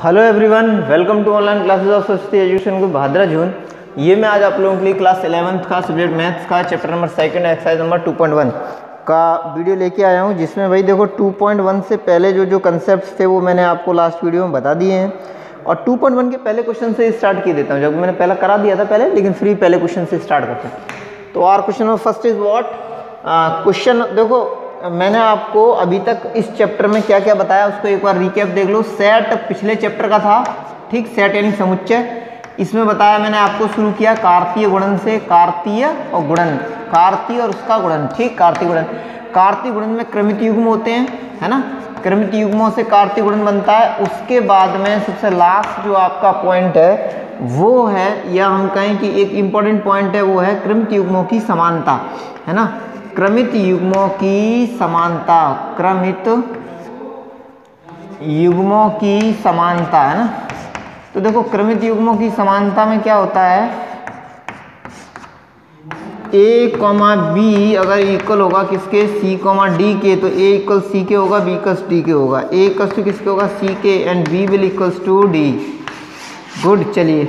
Hello everyone, welcome to online classes of Saraswati education को भादरा जून। ये मैं आज आप लोगों के लिए क्लास 11th का सब्जेक्ट मैथ्स का चैप्टर नंबर 2 एक्सरसाइज नंबर 2.1 का वीडियो लेके आया हूँ, जिसमें भाई देखो 2.1 से पहले जो कंसेप्ट थे वो मैंने आपको लास्ट वीडियो में बता दिए हैं और 2.1 के पहले क्वेश्चन से स्टार्ट किए देता हूँ, जब मैंने पहले करा दिया था पहले, लेकिन फिर पहले क्वेश्चन से स्टार्ट करते हैं। तो our question of first is what question. देखो मैंने आपको अभी तक इस चैप्टर में क्या क्या बताया उसको एक बार रिकैप देख लो। सेट पिछले चैप्टर का था, ठीक, सेट यानी समुच्चय। इसमें बताया मैंने आपको, शुरू किया कार्तीय गुणन से, कार्तीय और गुणन, कार्तीय और उसका गुणन, ठीक, कार्तीय गुणन। कार्तीय गुणन में क्रमित युग्म होते हैं, है ना, क्रमित युग्मों से कार्तीय गुणन बनता है। उसके बाद में सबसे लास्ट जो आपका पॉइंट है वो है, या हम कहें कि एक इंपॉर्टेंट पॉइंट है, वो है क्रमित युग्मों की समानता, है ना, क्रमित युग्मों की समानता, क्रमित युग्मों की समानता, है ना। तो देखो क्रमित युग्मों की समानता में क्या होता है, ए कॉमा बी अगर इक्वल होगा किसके, सी कॉमा डी के, तो ए इक्वल सी के होगा, बी इक्वल डी के होगा, ए इक्वल टू किसके होगा, सी के, and B will equals to D. Good, चलिए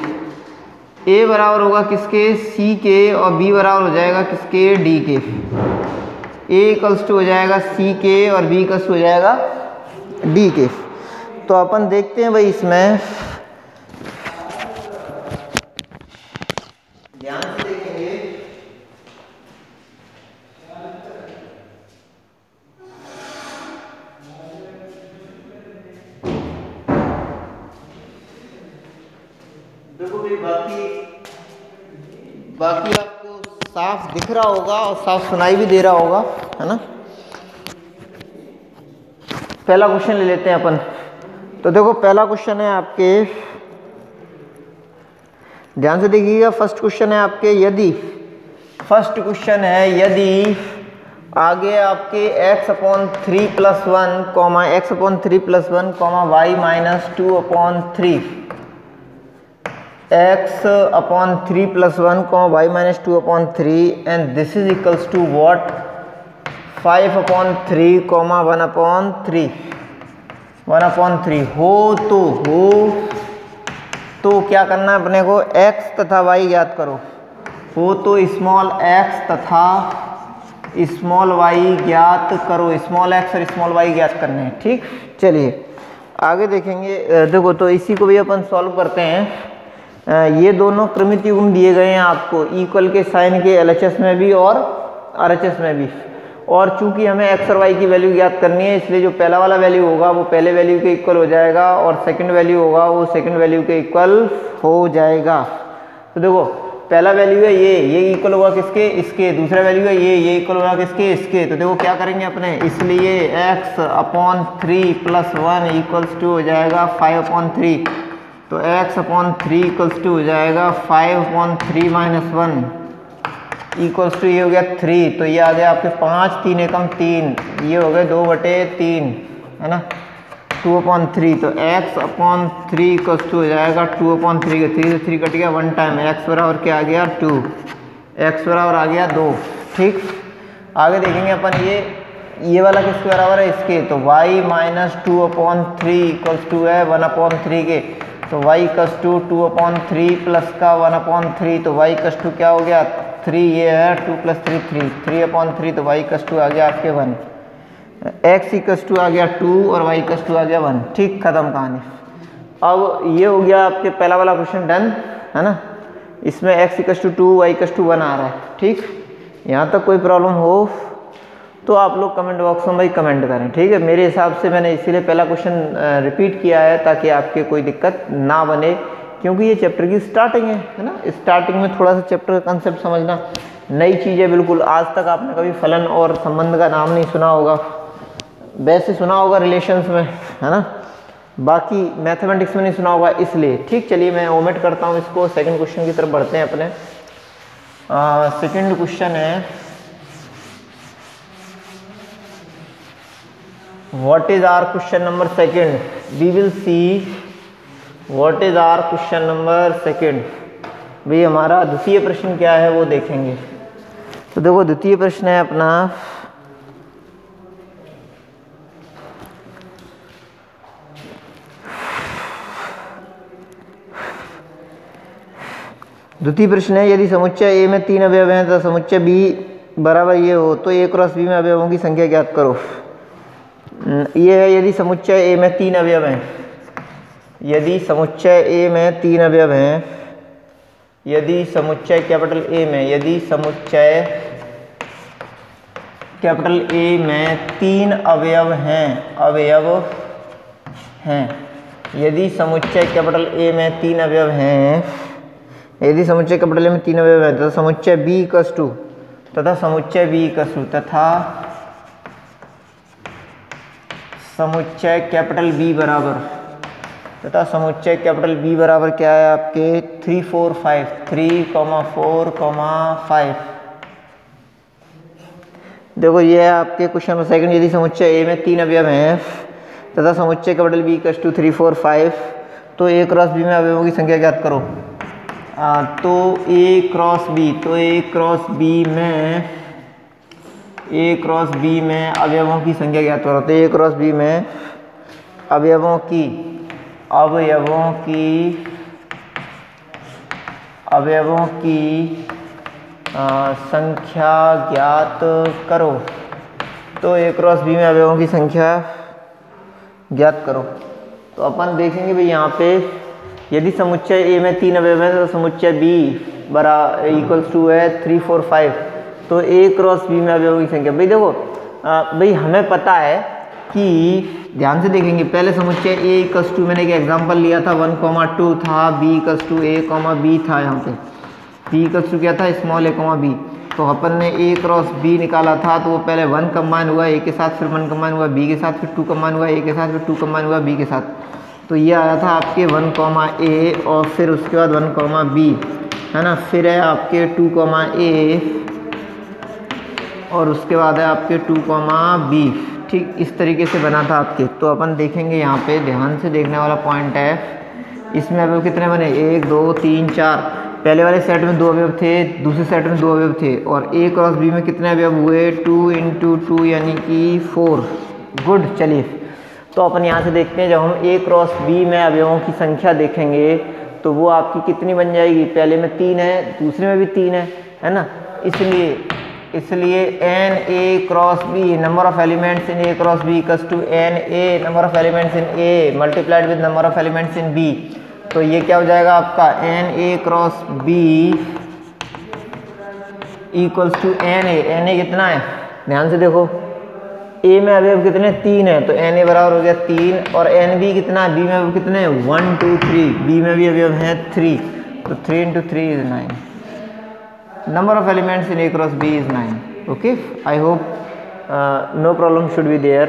ए बराबर होगा किसके, सी के, और बी बराबर हो जाएगा किसके, डी के। ए इक्वल्स टू हो जाएगा सी के और बी इक्वल्स टू हो जाएगा डी के। तो अपन देखते हैं भाई, इसमें ध्यान से देखेंगे। देखो भाई बाकी आपको साफ दिख रहा होगा और साफ सुनाई भी दे रहा होगा, है ना। पहला क्वेश्चन ले लेते हैं अपन। तो देखो पहला क्वेश्चन है आपके, ध्यान से देखिएगा। फर्स्ट क्वेश्चन है आपके, यदि, फर्स्ट क्वेश्चन है यदि आगे आपके x/3 + 1 comma x/3 + 1 comma y - 2/3 x/3 + 1 comma y - 2/3 and this is equals to what, 5/3 comma 1/3 हो तो क्या करना है अपने को, x तथा y ज्ञात करो। हो तो स्मॉल x तथा स्मॉल y ज्ञात करो, स्मॉल x और स्मॉल y ज्ञात करने हैं, ठीक। चलिए आगे देखेंगे। देखो तो इसी को भी अपन सॉल्व करते हैं। ये दोनों क्रमित युग्म दिए गए हैं आपको, इक्वल के साइन के LHS में भी और RHS में भी, और चूंकि हमें x और y की वैल्यू ज्ञात करनी है, इसलिए जो पहला वाला वैल्यू होगा वो पहले वैल्यू के इक्वल हो जाएगा और सेकंड वैल्यू होगा वो सेकंड वैल्यू के इक्वल हो जाएगा। तो देखो पहला वैल्यू है ये इक्वल होगा किसके, इसके। दूसरा वैल्यू है ये इक्वल होगा किसके, इसके। तो देखो क्या करेंगे अपने, इसलिए x/3 + 1 इक्वल्स टू हो जाएगा 5/3। तो x/3 इक्वल्स टू हो जाएगा 5/3 - 1 इक्वल्स टू ये हो गया 3। तो ये आ गया आपके 5, 3 एकम 3, ये हो गए 2/3, है ना, 2/3। तो x/3 इक्वल्स टू हो जाएगा 2/3 के 3 से 3 कट गया, 1 टाइम x बराबर क्या आ गया 2, x बराबर आ गया 2, ठीक। आगे देखेंगे अपन, ये वाला किसके बराबर है, इसके। तो y - 2/3 इक्वल्स टू है 1/3 के। तो y इक्वल्स टू 2/3 प्लस का 1/3, तो y इक्वल्स टू क्या हो गया 3, ये है 2 + 3 3, 3/3। तो y इक्वल्स टू आ गया आपके 1, x इक्वल्स टू आ गया 2 और y इक्वल्स टू आ गया 1, ठीक, खत्म कहानी। अब ये हो गया आपके पहला वाला क्वेश्चन डन, है ना। इसमें x equals to 2, y equals to 1 आ रहा है, ठीक। यहाँ तक कोई प्रॉब्लम हो तो आप लोग कमेंट बॉक्स में भाई कमेंट करें, ठीक है। मेरे हिसाब से मैंने इसीलिए पहला क्वेश्चन रिपीट किया है ताकि आपके कोई दिक्कत ना बने, क्योंकि ये चैप्टर की स्टार्टिंग है ना। स्टार्टिंग में थोड़ा सा चैप्टर का कंसेप्ट समझना, नई चीज़ है बिल्कुल। आज तक आपने कभी फलन और संबंध का नाम नहीं सुना होगा, वैसे सुना होगा रिलेशंस में, है ना, बाकी मैथमेटिक्स में नहीं सुना होगा, इसलिए, ठीक। चलिए मैं ओमिट करता हूँ इसको, सेकंड क्वेश्चन की तरफ बढ़ते हैं अपने। सेकंड क्वेश्चन है, what is our question number second, we will see what is our question number second. भाई हमारा द्वितीय प्रश्न क्या है वो देखेंगे। तो देखो द्वितीय प्रश्न है अपना, द्वितीय प्रश्न है, यदि समुच्चय ए में 3 अवयव हैं तथा समुच्चय बी बराबर ये हो तो ए क्रॉस बी में अवयवों की संख्या ज्ञात करो। ये है यदि समुच्चय ए में 3 अवयव हैं, यदि समुच्चय ए में 3 अवयव हैं, यदि समुच्चय कैपिटल ए में, यदि समुच्चय कैपिटल ए में 3 अवयव हैं, अवयव हैं, यदि समुच्चय कैपिटल ए में 3 अवयव हैं, यदि समुच्चय कैपिटल ए में 3 अवयव हैं तथा समुच्चय बी इक्वल्स टू, तथा समुच्चय बी इक्वल्स टू, तथा समुच्चय कैपिटल बी बराबर, तथा समुच्चय कैपिटल बी बराबर क्या है आपके 3, 4, 5, 3, 4, 5। देखो ये है आपके क्वेश्चन नंबर सेकंड, यदि समुच्चय ए में 3 अवयव हैं तथा समुच्चय कैपिटल बी इक्वल्स टू 3, 4, 5 तो ए क्रॉस बी में अवयवों की संख्या ज्ञात करो। तो ए क्रॉस बी, तो ए क्रॉस बी में, ए क्रॉस बी में अवयवों की संख्या ज्ञात करो। तो ए क्रॉस बी में अवयवों की, अवयवों की, अवयवों की संख्या ज्ञात करो। तो ए क्रॉस बी में अवयवों की संख्या ज्ञात करो। तो अपन देखेंगे भाई यहाँ पे, यदि समुच्चय ए में 3 अवयव हैं तो समुच्चय बी इक्वल्स टू है 3, 4, 5, तो ए क्रॉस बी में अवयवों की संख्या। भाई देखो भाई हमें पता है कि, ध्यान से देखेंगे, पहले समुच्चय ए इक्वल्स टू, मैंने एक एग्जांपल लिया था 1, 2 था, B equals to A, B था, यहाँ पे बी इक्वल्स टू क्या था, स्मॉल ए, बी। तो अपन ने ए क्रॉस बी निकाला था, तो वो पहले 1 कंबाइन हुआ ए के साथ, फिर 1 कंबाइन हुआ बी के साथ, फिर 2 कंबाइन हुआ ए के साथ, फिर 2 कंबाइन हुआ बी के साथ। तो ये आया था आपके 1, ए, और फिर उसके बाद 1, बी, है ना, फिर है आपके 2, ए, और उसके बाद है आपके 2, बी। ठीक इस तरीके से बना था आपके। तो अपन देखेंगे यहाँ पे, ध्यान से देखने वाला पॉइंट है, इसमें अवयव कितने बने, 1, 2, 3, 4। पहले वाले सेट में 2 अवयव थे, दूसरे सेट में 2 अवयव थे, और ए क्रॉस बी में कितने अवयव हुए, 2 × 2 यानी कि 4। गुड, चलिए तो अपन यहाँ से देखते हैं, जब हम ए क्रॉस बी में अवयवों की संख्या देखेंगे तो वो आपकी कितनी बन जाएगी, पहले में 3 है, दूसरे में भी 3 है ना, इसलिए n A cross B, number of elements in A cross B equals to n A number of elements in A multiplied with number of elements in B. तो ये क्या हो जाएगा आपका, n A cross B equals to n A कितना है, ध्यान से देखो, ए में अवयव कितने, 3 है, तो एन ए बराबर हो गया 3, और एन बी कितना है, बी में अवयव कितने हैं, 1, 2, 3, बी में भी अवयव हैं 3, तो 3 × 3 is 9। Number of elements in A cross B is 9. Okay, I hope no problem should be there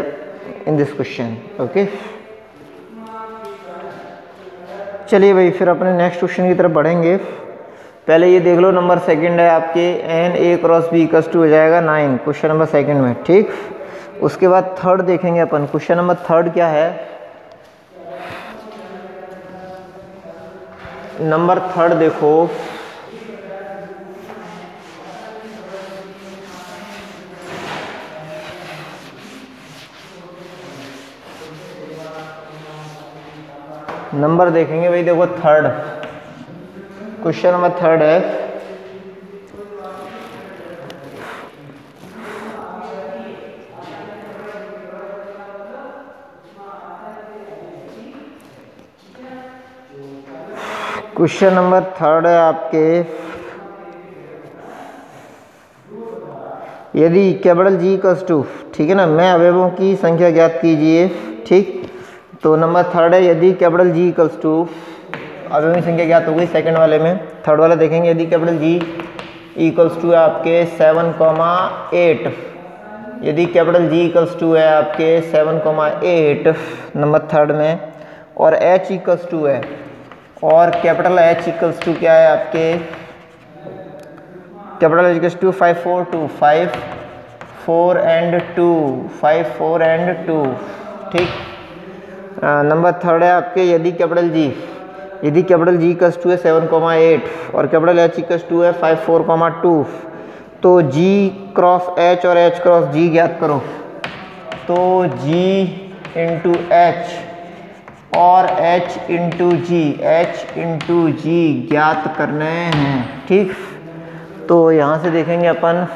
in this question. Okay, चलिए भाई फिर अपने नेक्स्ट क्वेश्चन की तरफ बढ़ेंगे। पहले ये देख लो, नंबर सेकंड है आपके, n A cross B equals to हो जाएगा 9, क्वेश्चन नंबर सेकंड में। ठीक, उसके बाद थर्ड देखेंगे अपन, क्वेश्चन नंबर थर्ड क्या है, नंबर थर्ड देखो, नंबर देखेंगे भाई, देखो थर्ड, क्वेश्चन नंबर थर्ड है, क्वेश्चन नंबर थर्ड है आपके, यदि कैपिटल जी इक्वल्स टू, ठीक है ना, मैं अवयवों की संख्या ज्ञात कीजिए। ठीक, तो नंबर थर्ड है, यदि कैपिटल जी इक्वल्स टू, अवयवों की संख्या ज्ञात हो गई सेकंड वाले में। थर्ड वाला देखेंगे, यदि कैपिटल जी इक्वल्स टू है आपके 7, 8, यदि कैपिटल जी इक्वल्स टू है आपके 7, 8 नंबर थर्ड में, और एच इक्वल्स टू है, और कैपिटल एच इक्वल्स टू क्या है आपके, capital H equals to 5, 4, 2, 5, 4 and 2, 5, 4 and 2। ठीक, नंबर थर्ड है आपके, यदि कैपिटल जी इक्वल्स टू है 7, 8 और कैपिटल एच इक्वल्स टू है 5, 4, 2, तो जी क्रॉस एच और एच क्रॉस जी ज्ञात करो। तो जी इंटू एच और h इंटू जी ज्ञात करने हैं। ठीक, तो यहाँ से देखेंगे अपन,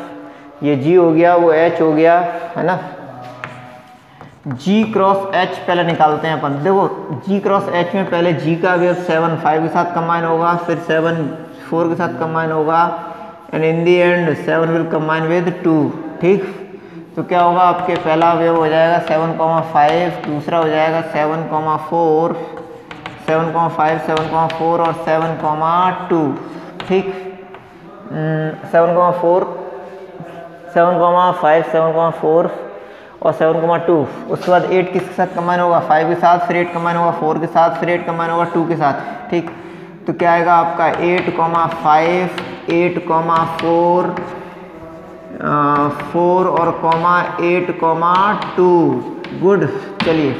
ये g हो गया, वो h हो गया, है ना। g क्रॉस h पहले निकालते हैं अपन। देखो g क्रॉस h में पहले g का अवयव 7 5 के साथ कंबाइन होगा, फिर 7 4 के साथ कंबाइन होगा, and in the and 7 will combine with 2। ठीक, तो क्या होगा, आपके पहला अवयव हो जाएगा 7,5, दूसरा हो जाएगा 7,4, 7,5, 7,4 और 7,2। ठीक, 7,4, 7,5, 7,4 और 7,2। उसके बाद 8 किसके साथ कंबाइन होगा, 5 के साथ, फिर 8 कंबाइन होगा 4 के साथ, फिर 8 कंबाइन होगा 2 के साथ। ठीक, तो क्या आएगा आपका 8,5, 8,4, 4 और 8,2। गुड, चलिए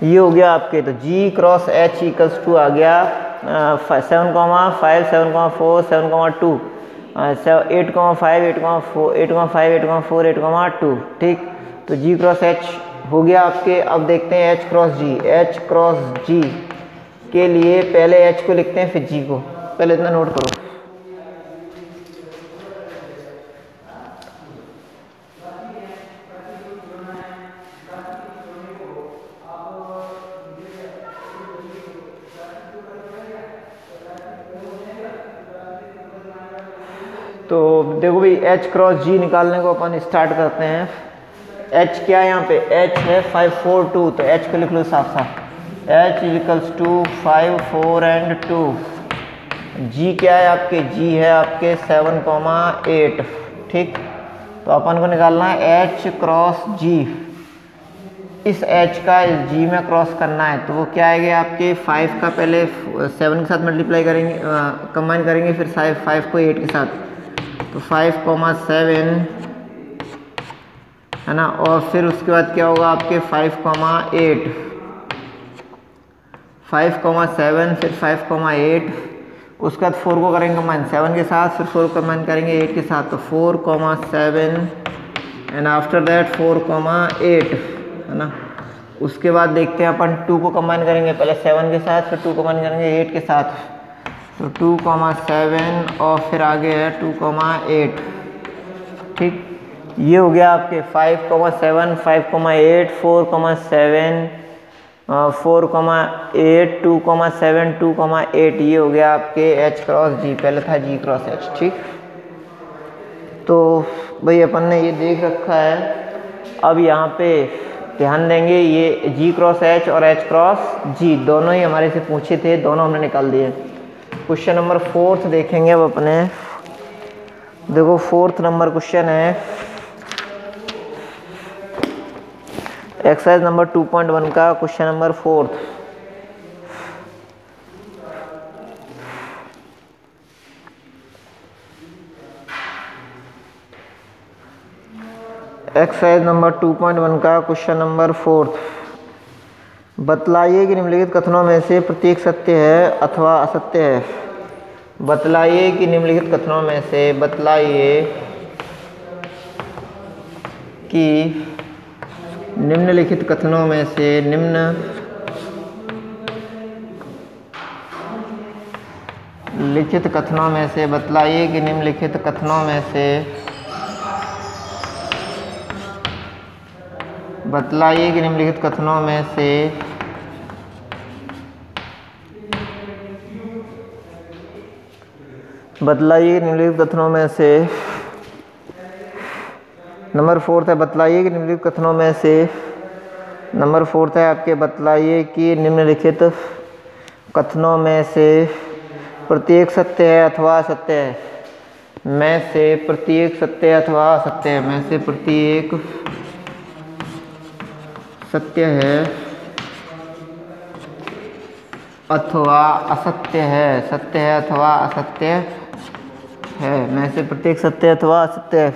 ये हो गया आपके। तो g cross h equals to आ गया 7,5, 7,4, 7,2, 8,5, 8,4, 8,2। ठीक, तो g क्रॉस h हो गया आपके। अब देखते हैं h cross g। h cross g के लिए पहले h को लिखते हैं, फिर g को। पहले इतना नोट करो। तो देखो भाई, h क्रॉस g निकालने को अपन स्टार्ट करते हैं। h क्या है यहाँ पे, h है 5, 4, 2, तो h को लिख लो साफ साफ, h equals to 5, 4 and 2। g क्या है आपके, g है आपके 7,8। ठीक, तो अपन को निकालना है h क्रॉस g। इस h का इस g में क्रॉस करना है, तो वो क्या आएगा आपके 5 का पहले 7 के साथ मल्टीप्लाई करेंगे, कंबाइन करेंगे, फिर 5 को 8 के साथ, तो 5,7 है ना। और फिर उसके बाद क्या होगा आपके 5,8, 5,7 फिर 5,8। उसके बाद 4 को करेंगे कंबाइन 7 के साथ, फिर 4 को कंबाइन करेंगे 8 के साथ, तो 4,7 एंड आफ्टर दैट 4,8 है ना। उसके बाद देखते हैं अपन 2 को कंबाइन करेंगे, पहले 7 के साथ, फिर 2 कंबाइन करेंगे 8 के साथ, तो 2,7 और फिर आगे है 2,8। ठीक, ये हो गया आपके 5,7, 5,8, 4,7, 4,8, 2,7, 2,8। ये हो गया आपके h क्रॉस g। पहले था g क्रॉस h। ठीक, तो भाई अपन ने ये देख रखा है। अब यहाँ पे ध्यान देंगे, ये g क्रॉस h और h क्रॉस g दोनों ही हमारे से पूछे थे, दोनों हमने निकाल दिए। क्वेश्चन नंबर 4 देखेंगे अब अपने। देखो 4th नंबर क्वेश्चन है, एक्सरसाइज नंबर 2.1 का क्वेश्चन नंबर 4। एक्सरसाइज नंबर 2.1 का क्वेश्चन नंबर 4। बतलाइए कि निम्नलिखित कथनों में से प्रत्येक सत्य है अथवा असत्य है। बतलाइए कि निम्नलिखित कथनों में से, बतलाइए कि निम्नलिखित कथनों में से, निम्नलिखित कथनों में से, बतलाइए कि निम्नलिखित कथनों में से, बतलाइए कि निम्नलिखित कथनों में से बतलाइए निम्नलिखित कथनों में से नंबर 4 है, बतलाइए कि निम्नलिखित कथनों में से, नंबर 4 है आपके, बतलाइए कि निम्नलिखित कथनों में से प्रत्येक सत्य है अथवा असत्य है। में से प्रत्येक सत्य अथवा असत्य है। में से प्रत्येक सत्य है अथवा असत्य है। सत्य है अथवा असत्य है। में से प्रत्येक सत्य अथवा असत्य है।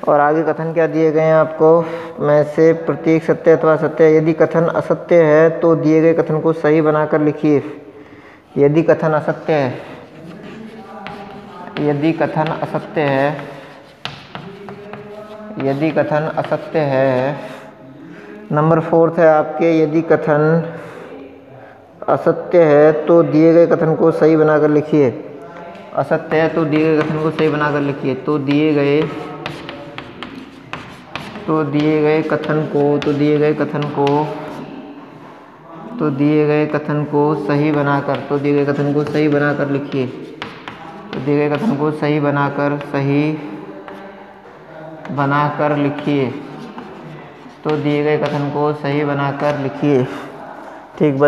और आगे कथन क्या दिए गए हैं आपको, में से प्रत्येक सत्य अथवा असत्य है। यदि कथन असत्य है तो दिए गए कथन को सही बनाकर लिखिए। यदि कथन असत्य है, यदि कथन असत्य है, यदि कथन असत्य है। नंबर 4 है आपके, यदि कथन असत्य है तो दिए गए कथन को सही बनाकर लिखिए। असत्य है तो दिए गए कथन को सही बनाकर लिखिए। तो दिए गए कथन को सही बनाकर लिखिए। तो दिए गए कथन को सही बनाकर लिखिए। तो दिए गए कथन को सही बनाकर लिखिए। ठीक,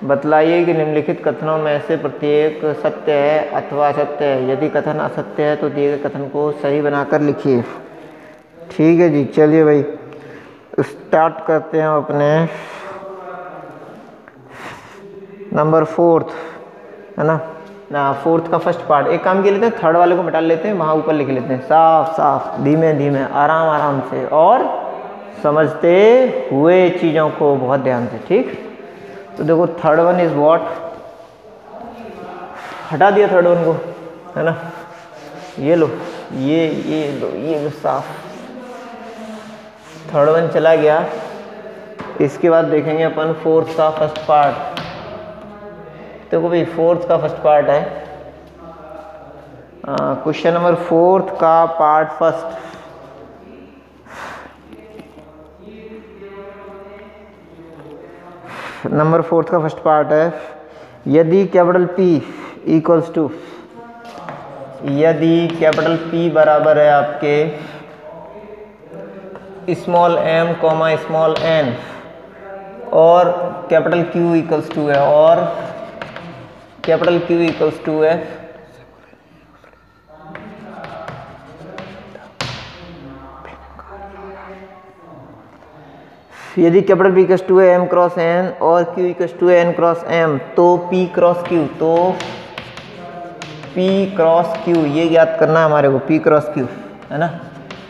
बतलाइए कि निम्नलिखित कथनों में से प्रत्येक सत्य है अथवा असत्य है। यदि कथन असत्य है तो दिए गए कथन को सही बनाकर लिखिए। ठीक है जी, चलिए भाई स्टार्ट करते हैं अपने नंबर 4 है ना। 4 का फर्स्ट पार्ट। एक काम किए लेते हैं, थर्ड वाले को मिटा लेते हैं, वहाँ ऊपर लिख लेते हैं साफ धीमे धीमे आराम से और समझते हुए चीज़ों को बहुत ध्यान से। ठीक, तो देखो थर्ड वन इज व्हाट, हटा दिया थर्ड वन को, है ना। ये लो, ये लो साफ, थर्ड वन चला गया। इसके बाद देखेंगे अपन 4th का फर्स्ट पार्ट। देखो भाई 4th का फर्स्ट पार्ट है, क्वेश्चन नंबर 4th का पार्ट फर्स्ट। नंबर 4th का फर्स्ट पार्ट है, यदि कैपिटल P इक्वल्स टू, यदि कैपिटल P बराबर है आपके small m comma small n और कैपिटल Q इक्वल्स टू है, और कैपिटल Q इक्वल्स टू है यदि कैपिटल P इक्वल्स टू है m क्रॉस n और Q इक्वल्स टू है n क्रॉस m, तो P क्रॉस Q, तो P क्रॉस Q ये ज्ञात करना है हमारे को, P क्रॉस Q है ना।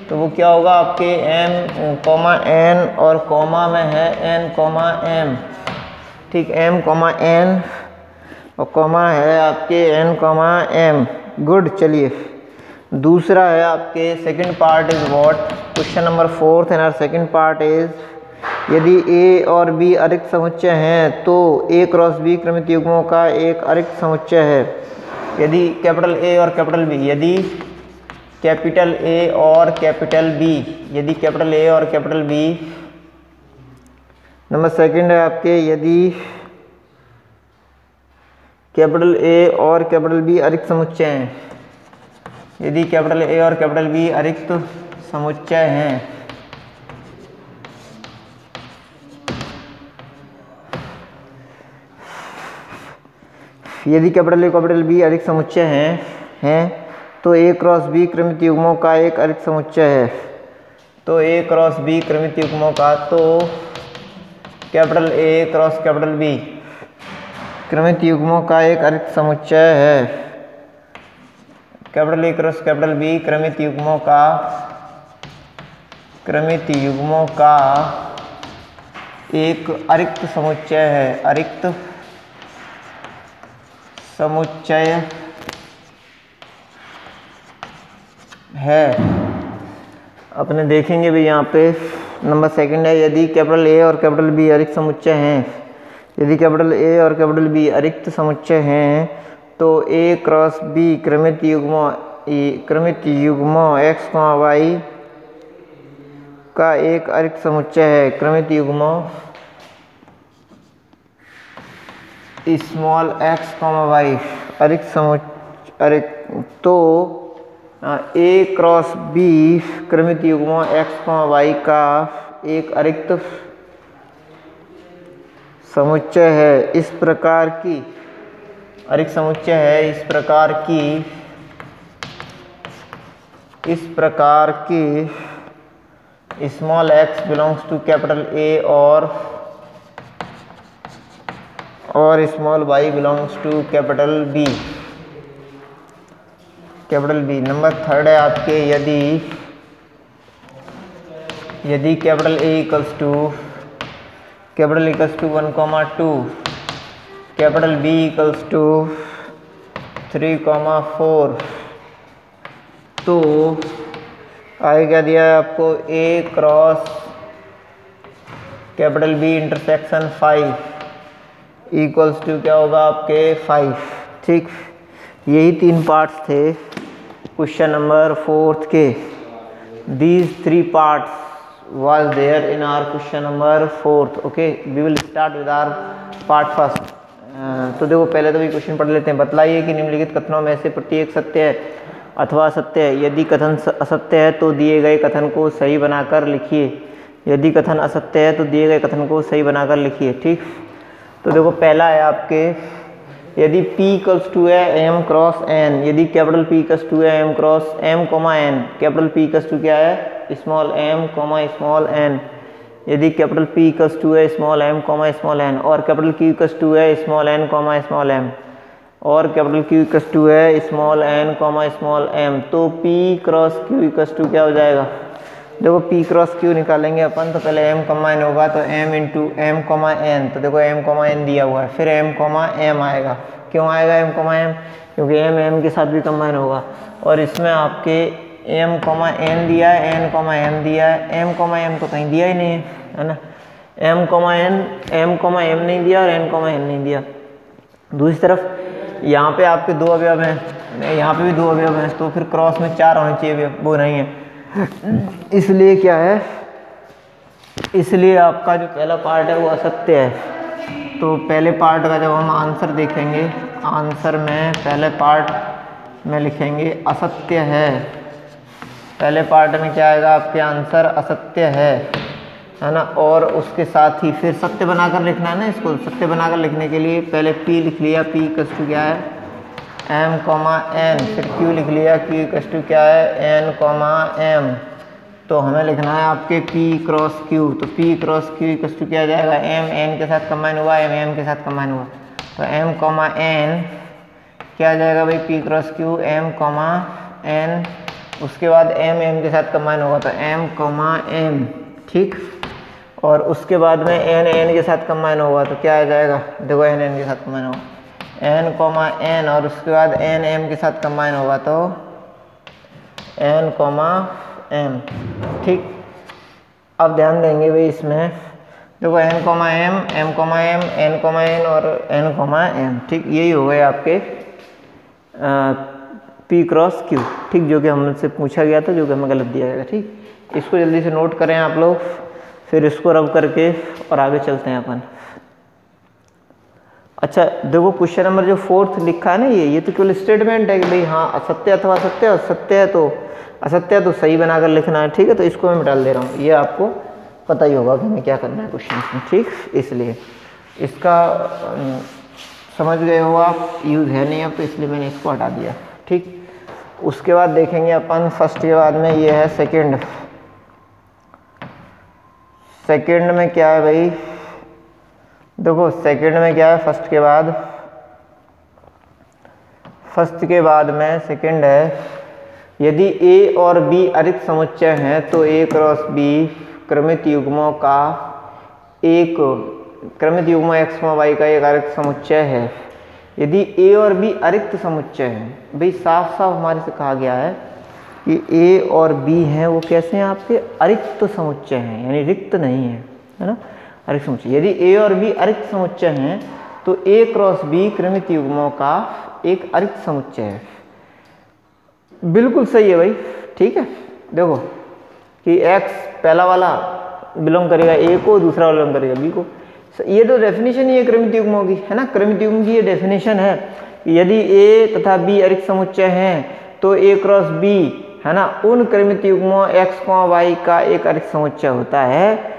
तो वो क्या होगा आपके m कॉमा n और कॉमा में है n कॉमा m। ठीक, m कॉमा n और कॉमा है आपके n कॉमा m। गुड, चलिए दूसरा है आपके second part is what, question number 4th and our second part is, यदि a और b अरिक्त समुच्चय हैं तो a क्रॉस b क्रमित युग्मों का एक अरिक्त समुच्चय है। यदि कैपिटल A और कैपिटल B, यदि कैपिटल A और कैपिटल B, यदि कैपिटल A और कैपिटल B, नंबर सेकंड है आपके, यदि कैपिटल A और कैपिटल B अरिक्त समुच्चय हैं, यदि कैपिटल A और कैपिटल B अरिक्त समुच्चय हैं, यदि कैपिटल A कैपिटल B अरिक्त समुच्चय हैं तो A क्रॉस B क्रमित युग्मों का एक अरिक्त समुच्चय है। तो A क्रॉस B क्रमित युग्मों का, तो capital A cross capital B क्रमित युग्मों का एक अरिक्त समुच्चय है। Capital A cross capital B क्रमित युग्मों का एक अरिक्त समुच्चय है। अरिक्त समुच्चय है। अपने देखेंगे भी यहाँ पे नंबर सेकंड है, यदि कैपिटल A और कैपिटल B अरिक्त समुच्चय हैं, यदि कैपिटल A और कैपिटल B अरिक्त समुच्चय हैं तो A क्रॉस B क्रमित युग्मों x, y का एक अरिक्त समुच्चय है। क्रमित युग्मों स्मॉल x, y अरिक्त समुच्चय, तो A क्रॉस B क्रमित युग्मों x, y का एक अरिक्त समुच्चय है। इस प्रकार की अरिक्त समुच्चय है, इस प्रकार की small x belongs to capital A और small y belongs to capital B। Number third है आपके, यदि capital A equals to 1,2, capital B equals to 3,4, तो आगे क्या दिया है आपको, A cross capital B intersection 5 equals to क्या होगा आपके 5। ठीक, यही 3 पार्ट्स थे क्वेश्चन नंबर 4 के। These 3 parts was there in our question number 4th। okay, we will start with our part first। तो देखो पहले तो ये क्वेश्चन पढ़ लेते हैं। बतलाइए कि निम्नलिखित कथनों में से प्रत्येक सत्य है अथवा असत्य है। यदि कथन असत्य है तो दिए गए कथन को सही बनाकर लिखिए। यदि कथन असत्य है तो दिए गए कथन को सही बनाकर लिखिए। ठीक, तो देखो पहला है आपके, यदि P इक्वल्स टू है M क्रॉस N, यदि कैपिटल P इक्वल्स टू है M cross M comma N, capital P equals to क्या है small m comma small n, यदि कैपिटल P इक्वल्स टू है small m comma small n, और capital Q equals to है small n comma small m, और capital Q equals to है small n comma small m, तो P cross Q equals to क्या हो जाएगा। देखो P क्रॉस Q निकालेंगे अपन तो पहले m कंबाइन होगा तो m into m comma n, तो देखो m कोमा n दिया हुआ है, फिर m कोमा m आएगा। क्यों आएगा m कोमा m? क्योंकि m के साथ भी कंबाइन होगा। और इसमें आपके m कोमा n दिया है, n कोमा m दिया है, m कोमा m तो कहीं दिया ही नहीं है ना। m कोमा m नहीं दिया और n कोमा n नहीं दिया। दूसरी तरफ यहाँ पे आपके 2 अवयव हैं, यहाँ पे भी 2 अवयव हैं, तो फिर क्रॉस में 4 होने चाहिए, वो नहीं है। इसलिए क्या है, इसलिए आपका जो पहला पार्ट है वो असत्य है। तो पहले पार्ट का जब हम आंसर देखेंगे, आंसर में पहले पार्ट में लिखेंगे असत्य है। पहले पार्ट में क्या आएगा आपके आंसर असत्य है ना। और उसके साथ ही फिर सत्य बनाकर लिखना है ना। इसको सत्य बनाकर लिखने के लिए पहले P लिख लिया, P इक्वल्स टू क्या है m कोमा n, फिर Q लिख लिया, Q इक्वल्स टू क्या है n कोमा m। तो हमें लिखना है आपके P क्रॉस Q, तो P cross Q equals to क्या आ जाएगा, m n के साथ कंबाइन हुआ, m m के साथ कंबाइन हुआ, तो m कोमा n क्या आ जाएगा भाई P cross Q m comma n, उसके बाद m m के साथ कंबाइन होगा तो m कोमा m। ठीक, और उसके बाद में n n के साथ कंबाइन होगा तो क्या आ जाएगा, देखो n n के साथ कंबाइन होगा n कोमा n, और उसके बाद n m के साथ कंबाइन होगा तो n कोमा m। ठीक, अब ध्यान देंगे भाई इसमें देखो n comma m, m comma m, n comma n और n कोमा m। ठीक, यही हो गए आपके P क्रॉस Q। ठीक, जो कि हमसे पूछा गया था, जो कि हमें गलत दिया गया था। ठीक, इसको जल्दी से नोट करें आप लोग, फिर इसको रब करके और आगे चलते हैं अपन। अच्छा देखो क्वेश्चन नंबर जो 4th लिखा है ना, ये तो केवल स्टेटमेंट है कि भाई हाँ असत्य अथवा असत्य, और सत्य है तो असत्य है तो सही बनाकर लिखना है। ठीक है, तो इसको मैं डाल दे रहा हूँ, ये आपको पता ही होगा कि हमें क्या करना है क्वेश्चन में। ठीक, इसलिए इसका समझ गए हो आप, यूज़ है नहीं अब, तो इसलिए मैंने इसको हटा दिया। ठीक, उसके बाद देखेंगे अपन फर्स्ट के बाद में ये है सेकंड। सेकंड में क्या है भाई, देखो सेकंड में क्या है, फर्स्ट के बाद में सेकंड है, यदि a और b अरिक्त समुच्चय हैं तो a क्रॉस b क्रमित युग्मों का एक क्रमित युग्म x y का एक अरिक्त समुच्चय है। यदि a और b अरिक्त समुच्चय हैं, भाई साफ साफ हमारे से कहा गया है कि a और b हैं वो कैसे हैं आपके अरिक्त समुच्चय हैं, यानी रिक्त नहीं है ना, अरिक्त समुच्चय। यदि a और b अरिक्त समुच्चय हैं तो a क्रॉस b क्रमित युग्मों का एक अरिक्त समुच्चय है। बिल्कुल सही है भाई। ठीक है, देखो कि x पहला वाला बिलोंग करेगा a को, दूसरा वाला बिलोंग करेगा b को। ये तो डेफिनेशन ही है क्रमित युग्मों की, है ना, क्रमित युग्म की ये डेफिनेशन है। यदि a तथा b अरिक्त समुच्चय हैं तो a क्रॉस b, है ना, उन क्रमित युग्मों x y का एक अरिक्त समुच्चय होता है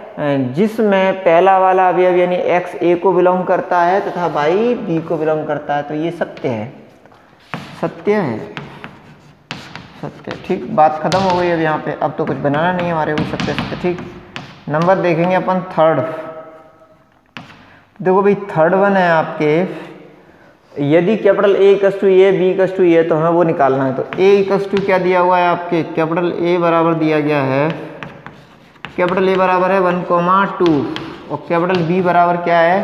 जिसमें पहला वाला अवयव यानी x a को बिलोंग करता है तथा y b को बिलोंग करता है। तो ये सत्य है, सत्य है, सत्य। ठीक, बात खत्म हो गई अब यहाँ पे, अब तो कुछ बनाना नहीं है हमारे को, सत्य सत्य। ठीक, नंबर देखेंगे अपन थर्ड। देखो भाई थर्ड वन है आपके, यदि capital A equals to A, B equals to A, तो हमें वो निकालना है। तो A इक्वल्स टू क्या दिया हुआ है आपके, कैपिटल A बराबर दिया गया है, कैपिटल A बराबर है 1,2, और कैपिटल B बराबर क्या है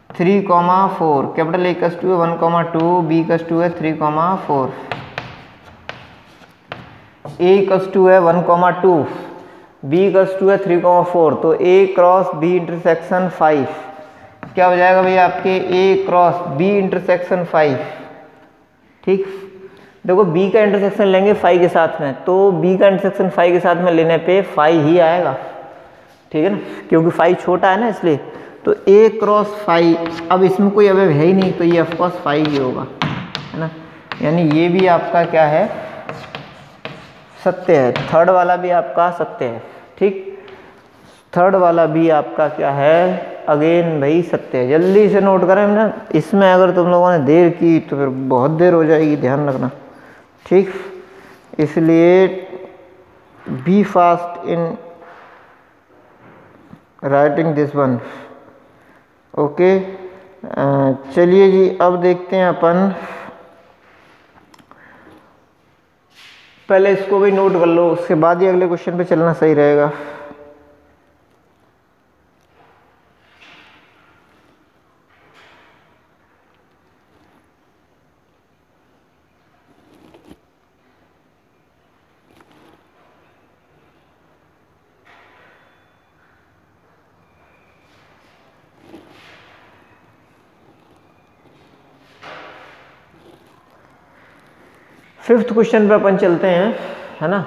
3,4। कैपिटल A इक्वल्स टू है 1,2, B इक्वल्स टू है 3,4। A इक्वल्स टू है 1,2, B इक्वल्स टू है 3,4, तो A क्रॉस B इंटरसेक्शन 5 क्या हो जाएगा भैया आपके ए क्रॉस बी इंटरसेक्शन 5। ठीक, देखो बी का इंटरसेक्शन लेंगे 5 के साथ में, तो बी का इंटरसेक्शन 5 के साथ में लेने पे 5 ही आएगा। ठीक है ना, क्योंकि 5 छोटा है ना इसलिए। तो ए क्रॉस 5, अब इसमें कोई अवयव है ही नहीं तो ये ऑफकोर्स 5 ही होगा, है ना। यानी ये भी आपका क्या है, सत्य है। थर्ड वाला भी आपका सत्य है। ठीक, थर्ड वाला भी आपका क्या है, अगेन भाई सत्य है। जल्दी से नोट करें ना, इसमें अगर तुम लोगों ने देर की तो फिर बहुत देर हो जाएगी, ध्यान रखना। ठीक, इसलिए be fast in writing this one. Okay, चलिए जी अब देखते हैं अपन, पहले इसको भी नोट कर लो, उसके बाद ही अगले क्वेश्चन पे चलना सही रहेगा। फिफ्थ क्वेश्चन पे अपन चलते हैं, है ना।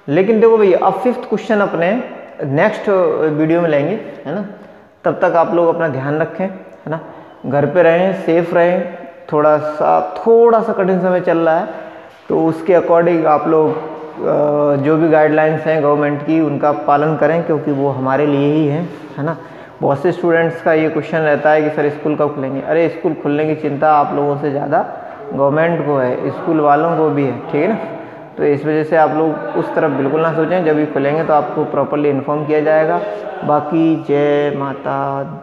लेकिन देखो भैया अब फिफ्थ क्वेश्चन अपने नेक्स्ट वीडियो में लेंगे, है ना। तब तक आप लोग अपना ध्यान रखें, है ना, घर पे रहें, सेफ रहें। थोड़ा सा कठिन समय चल रहा है, तो उसके अकॉर्डिंग आप लोग जो भी गाइडलाइंस हैं गवर्नमेंट की उनका पालन करें, क्योंकि वो हमारे लिए ही हैं, है ना। बहुत से स्टूडेंट्स का ये क्वेश्चन रहता है कि सर स्कूल कब खुलेंगे। अरे स्कूल खुलने की चिंता आप लोगों से ज़्यादा गवर्नमेंट को है, स्कूल वालों को भी है। ठीक है ना, तो इस वजह से आप लोग उस तरफ बिल्कुल ना सोचें। जब भी खुलेंगे तो आपको प्रॉपर्ली इन्फॉर्म किया जाएगा। बाकी जय माता